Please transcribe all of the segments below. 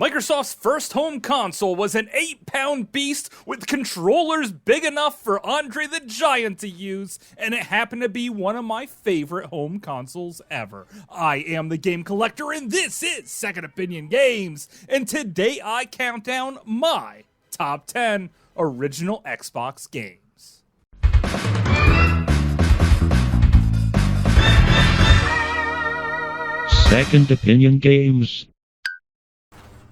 Microsoft's first home console was an 8-pound beast with controllers big enough for Andre the Giant to use, and it happened to be one of my favorite home consoles ever. I am the Game Collector, and this is Second Opinion Games, and today I count down my top 10 original Xbox games. Second Opinion Games.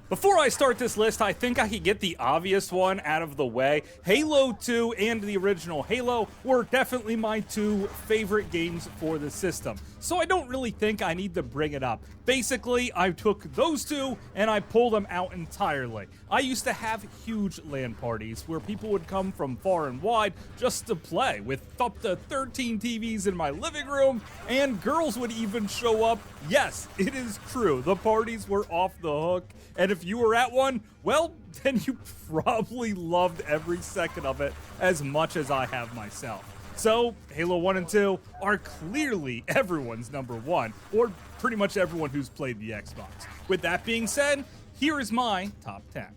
Before I start this list, I think I could get the obvious one out of the way. Halo 2 and the original Halo were definitely my two favorite games for the system, so I don't really think I need to bring it up. Basically, I took those two and I pulled them out entirely. I used to have huge LAN parties where people would come from far and wide just to play, with up to 13 TVs in my living room, and girls would even show up. Yes, it is true, the parties were off the hook, and if you were at one, well, then you probably loved every second of it as much as I have myself. So, Halo 1 and 2 are clearly everyone's number one, or pretty much everyone who's played the Xbox. With that being said, here is my top 10.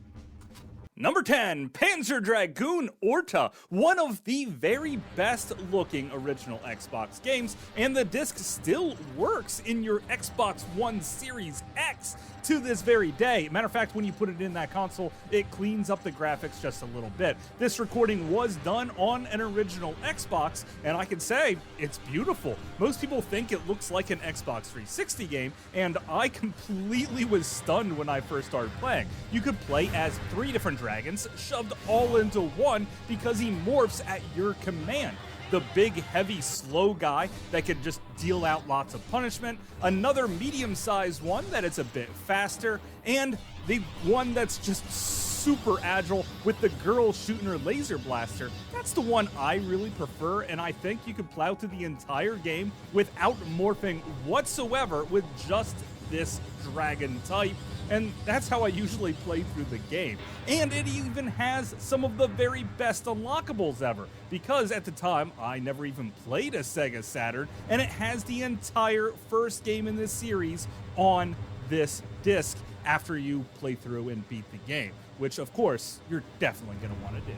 Number 10, Panzer Dragoon Orta, one of the very best looking original Xbox games, and the disc still works in your Xbox One Series X to this very day. Matter of fact, when you put it in that console, it cleans up the graphics just a little bit. This recording was done on an original Xbox, and I can say it's beautiful. Most people think it looks like an Xbox 360 game, and I completely was stunned when I first started playing. You could play as 3 different dragons shoved all into one because he morphs at your command. The big, heavy, slow guy that could just deal out lots of punishment, another medium-sized one that is a bit faster, and the one that's just super agile with the girl shooting her laser blaster. That's the one I really prefer, and I think you could plow through the entire game without morphing whatsoever with just this dragon type, and that's how I usually play through the game. And it even has some of the very best unlockables ever, because at the time I never even played a Sega Saturn, and it has the entire first game in this series on this disc after you play through and beat the game, which of course you're definitely going to want to do.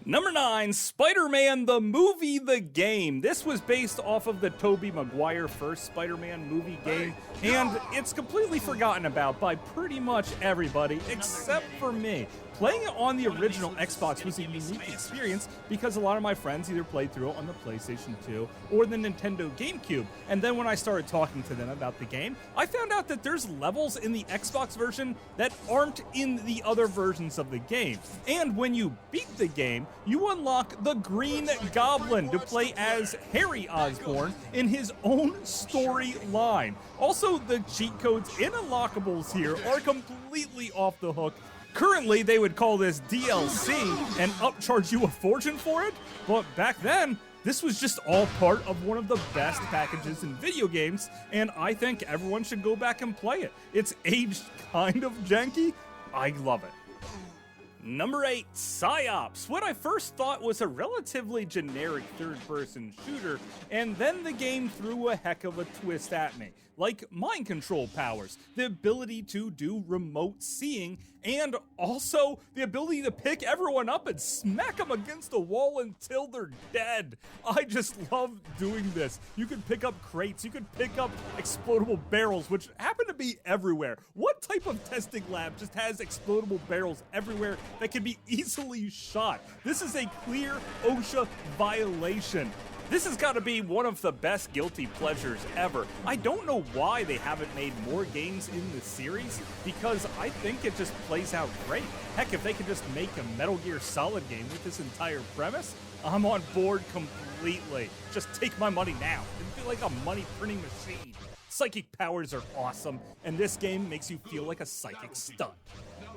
Number 9, SpiderMan the Movie the Game. This was based off of the Tobey Maguire first Spider-Man movie game, and it's completely forgotten about by pretty much everybody except for me. Playing it on the original Xbox was a unique experience because a lot of my friends either played through it on the PlayStation 2 or the Nintendo GameCube, and then when I started talking to them about the game, I found out that there's levels in the Xbox version that aren't in the other versions of the game. And when you beat the game, you unlock the Green Goblin to play as Harry Osborn in his own storyline. Also, the cheat codes and unlockables here are completely off the hook. Currently, they would call this DLC and upcharge you a fortune for it, but back then, this was just all part of one of the best packages in video games, and I think everyone should go back and play it. It's aged kind of janky. I love it. Number 8, Psyops. What I first thought was a relatively generic third-person shooter, and then the game threw a heck of a twist at me. Like mind control powers, the ability to do remote seeing, and also the ability to pick everyone up and smack them against a wall until they're dead. I just love doing this. You could pick up crates, you could pick up explodable barrels, which happen to be everywhere. What type of testing lab just has explodable barrels everywhere that can be easily shot? This is a clear OSHA violation. This has got to be one of the best guilty pleasures ever. I don't know why they haven't made more games in this series, because I think it just plays out great. Heck, if they could just make a Metal Gear Solid game with this entire premise, I'm on board completely. Just take my money now. It'd feel like a money printing machine. Psychic powers are awesome, and this game makes you feel like a psychic stunt.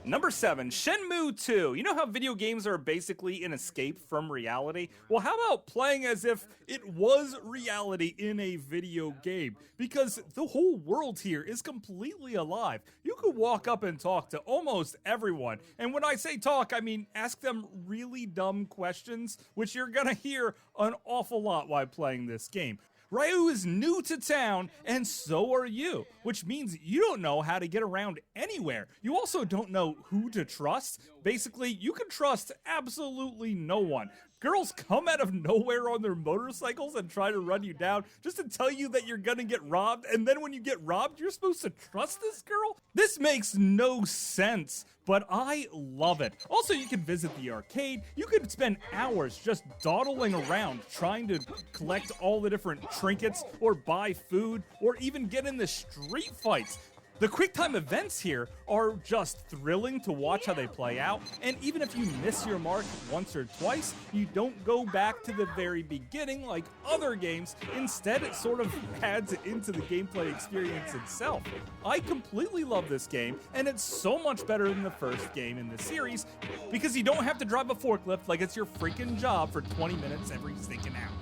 Number 7, Shenmue 2. You know how video games are basically an escape from reality? Well, how about playing as if it was reality in a video game? Because the whole world here is completely alive. You could walk up and talk to almost everyone. And when I say talk, I mean ask them really dumb questions, which you're gonna hear an awful lot while playing this game. Ryu is new to town, and so are you, which means you don't know how to get around anywhere. You also don't know who to trust. Basically, you can trust absolutely no one. Girls come out of nowhere on their motorcycles and try to run you down just to tell you that you're gonna get robbed, and then when you get robbed, you're supposed to trust this girl? This makes no sense, but I love it. Also, you can visit the arcade. You could spend hours just dawdling around trying to collect all the different trinkets or buy food or even get in the street fights. The QuickTime events here are just thrilling to watch how they play out, and even if you miss your mark once or twice, you don't go back to the very beginning like other games. Instead, it sort of adds into the gameplay experience itself. I completely love this game, and it's so much better than the first game in the series because you don't have to drive a forklift like it's your freaking job for 20 minutes every stinking hour.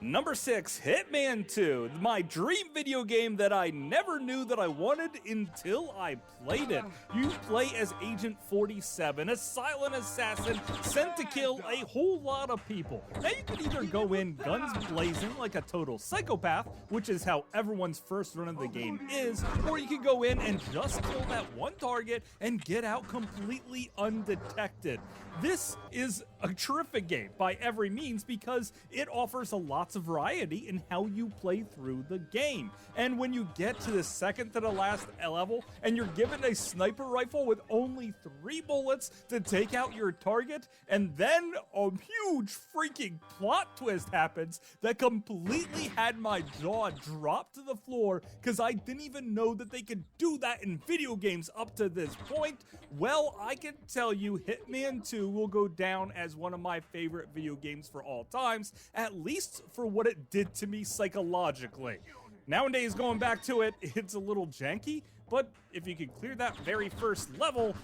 Number 6, Hitman II, my dream video game that I never knew that I wanted until I played it. You play as Agent 47, a silent assassin sent to kill a whole lot of people. Now you can either go in guns blazing like a total psychopath, which is how everyone's first run of the game is, or you can go in and just kill that one target and get out completely undetected. This is a terrific game by every means because it offers a lot of variety in how you play through the game. And when you get to the second to the last level and you're given a sniper rifle with only 3 bullets to take out your target, and then a huge freaking plot twist happens that completely had my jaw drop to the floor because I didn't even know that they could do that in video games up to this point, well, I can tell you Hitman 2 will go down as one of my favorite video games for all times, at least for what it did to me psychologically. Nowadays, going back to it, it's a little janky, but if you could clear that very first level,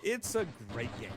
it's a great game.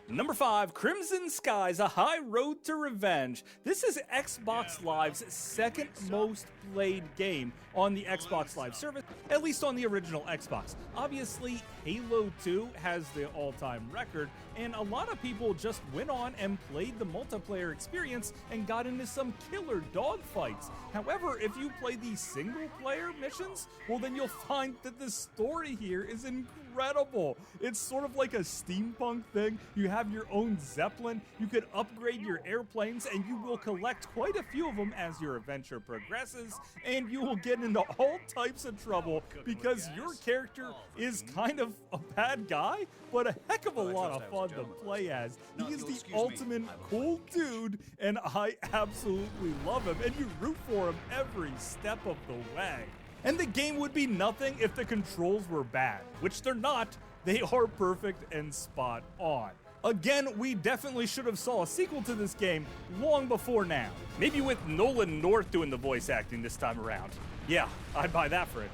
Number 5, Crimson Skies, A High Road to Revenge. This is Xbox Live's second most played game on the Xbox Live service, at least on the original Xbox. Obviously, Halo 2 has the all-time record, and a lot of people just went on and played the multiplayer experience and got into some killer dogfights. However, if you play the single-player missions, well then you'll find that the story here is incredible. It's sort of like a steampunk thing. You have your own Zeppelin, you could upgrade your airplanes, and you will collect quite a few of them as your adventure progresses, and you will get into all types of trouble because your character is kind of a bad guy, but a heck of a lot of fun to play as. He is the ultimate cool dude, and I absolutely love him, and you root for him every step of the way. And the game would be nothing if the controls were bad, which they're not. They are perfect and spot on. Again, we definitely should have saw a sequel to this game long before now. Maybe with Nolan North doing the voice acting this time around. Yeah, I'd buy that for $1.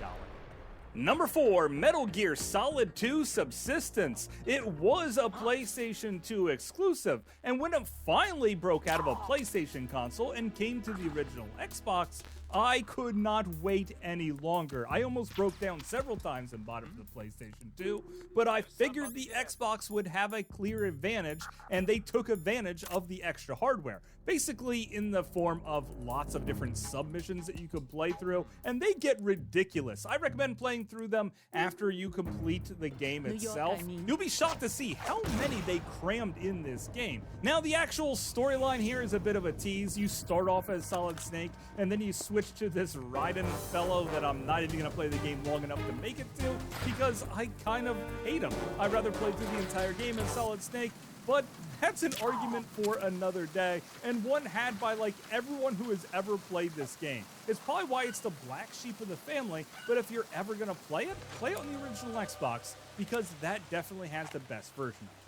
Number 4, Metal Gear Solid 2 Subsistence. It was a PlayStation 2 exclusive, and when it finally broke out of a PlayStation console and came to the original Xbox, I could not wait any longer. I almost broke down several times and bought it for the PlayStation 2, but I figured the Xbox would have a clear advantage, and they took advantage of the extra hardware, basically in the form of lots of different submissions that you could play through, and they get ridiculous. I recommend playing through them after you complete the game itself. You'll be shocked to see how many they crammed in this game. Now, the actual storyline here is a bit of a tease. You start off as Solid Snake, and then you switch to this Raiden fellow that I'm not even going to play the game long enough to make it to because I kind of hate him. I'd rather play through the entire game as Solid Snake, but that's an argument for another day, and one had by like everyone who has ever played this game. It's probably why it's the black sheep of the family, but if you're ever going to play it on the original Xbox because that definitely has the best version of it.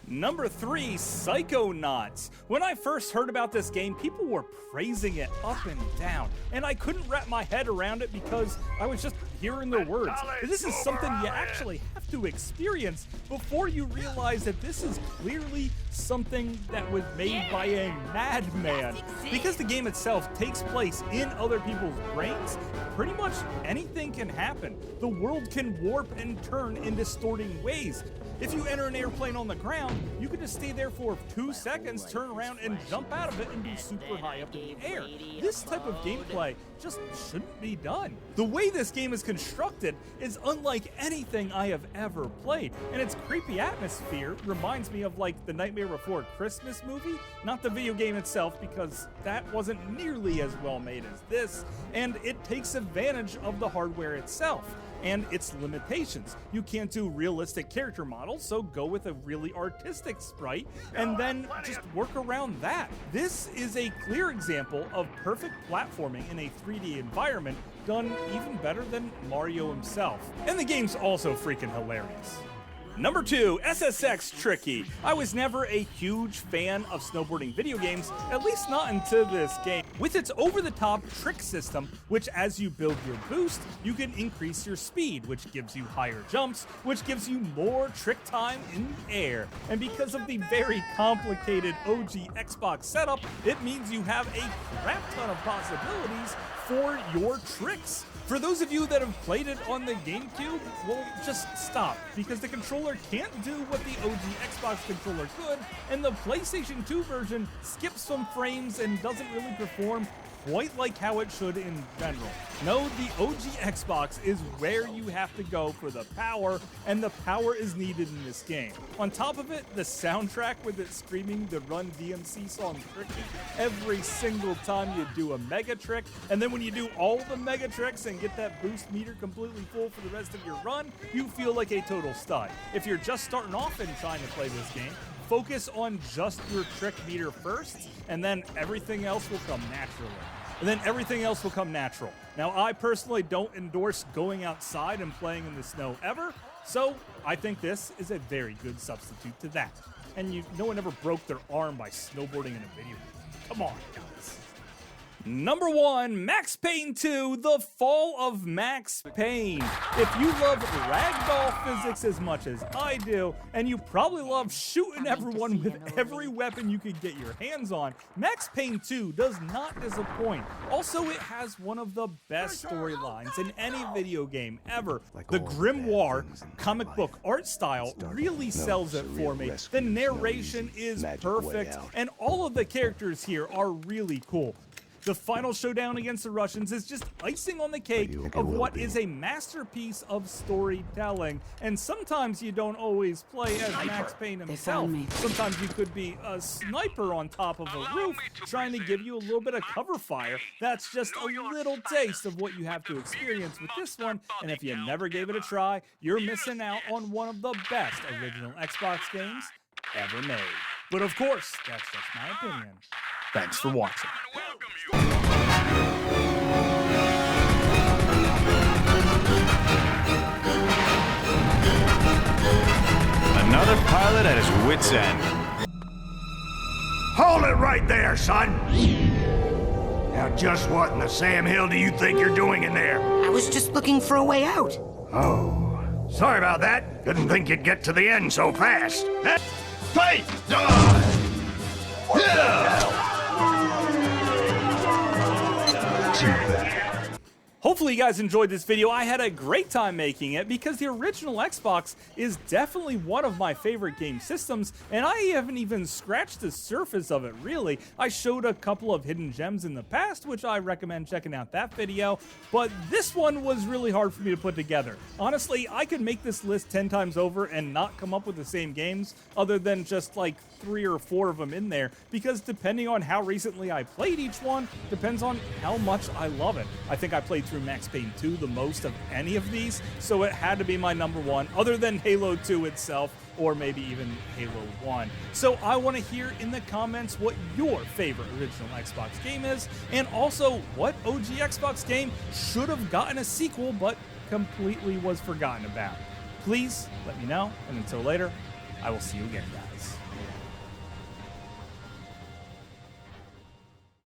Number 3, Psychonauts. When I first heard about this game, people were praising it up and down, and I couldn't wrap my head around it because I was just hearing their words. This is something you actually have to experience before you realize that this is clearly something that was made by a madman. Because the game itself takes place in other people's brains, pretty much anything can happen. The world can warp and turn in distorting ways. If you enter an airplane on the ground, you can just stay there for 2 seconds, turn around, and jump out of it and be super high up in the air. This type of gameplay just shouldn't be done. The way this game is constructed is unlike anything I have ever played, and its creepy atmosphere reminds me of like the Nightmare Before Christmas movie, not the video game itself, because that wasn't nearly as well made as this, and it takes advantage of the hardware itself and its limitations. You can't do realistic character models, so go with a really artistic sprite and then just work around that. This is a clear example of perfect platforming in a 3D environment, done even better than Mario himself. And the game's also freaking hilarious. Number 2, SSX Tricky. I was never a huge fan of snowboarding video games, at least not until this game. With its over-the-top trick system, which as you build your boost, you can increase your speed, which gives you higher jumps, which gives you more trick time in the air. And because of the very complicated OG Xbox setup, it means you have a crap ton of possibilities for your tricks. For those of you that have played it on the GameCube, well, just stop, because the controller can't do what the OG Xbox controller could, and the PlayStation 2 version skips some frames and doesn't really perform quite like how it should in general. No, the OG Xbox is where you have to go for the power, and the power is needed in this game. On top of it, the soundtrack with it screaming the Run DMC song Tricky every single time you do a mega trick, and then when you do all the mega tricks and get that boost meter completely full for the rest of your run, you feel like a total stud. If you're just starting off and trying to play this game, focus on just your trick meter first, and then everything else will come naturally. Now, I personally don't endorse going outside and playing in the snow ever, so I think this is a very good substitute to that. And no one ever broke their arm by snowboarding in a video game. Come on, guys. Number 1, Max Payne 2, The Fall of Max Payne. If you love ragdoll physics as much as I do, and you probably love shooting everyone with every weapon you could get your hands on, Max Payne 2 does not disappoint. Also, it has one of the best storylines in any video game ever. The grimoire comic book art style really sells it for me. The narration is perfect, and all of the characters here are really cool. The final showdown against the Russians is just icing on the cake of what is a masterpiece of storytelling. And sometimes you don't always play as Max Payne himself. Sometimes you could be a sniper on top of a roof trying to give you a little bit of cover fire. That's just a little taste of what you have to experience with this one. And if you never gave it a try, you're missing out on one of the best original Xbox games ever made. But of course, that's just my opinion. Thanks for watching. Another pilot at his wit's end. Hold it right there, son! Now just what in the Sam Hill do you think you're doing in there? I was just looking for a way out. Oh, sorry about that. Didn't think you'd get to the end so fast. Fight! Hopefully you guys enjoyed this video. I had a great time making it because the original Xbox is definitely one of my favorite game systems, and I haven't even scratched the surface of it, really. I showed a couple of hidden gems in the past, which I recommend checking out that video, but this one was really hard for me to put together. Honestly, I could make this list 10 times over and not come up with the same games, other than just like 3 or 4 of them in there, because depending on how recently I played each one, depends on how much I love it. I think I played through Max Payne 2 the most of any of these, so it had to be my number 1, other than Halo 2 itself, or maybe even Halo 1. So I want to hear in the comments what your favorite original Xbox game is, and also what OG Xbox game should have gotten a sequel but completely was forgotten about. Please let me know, and until later, I will see you again, guys.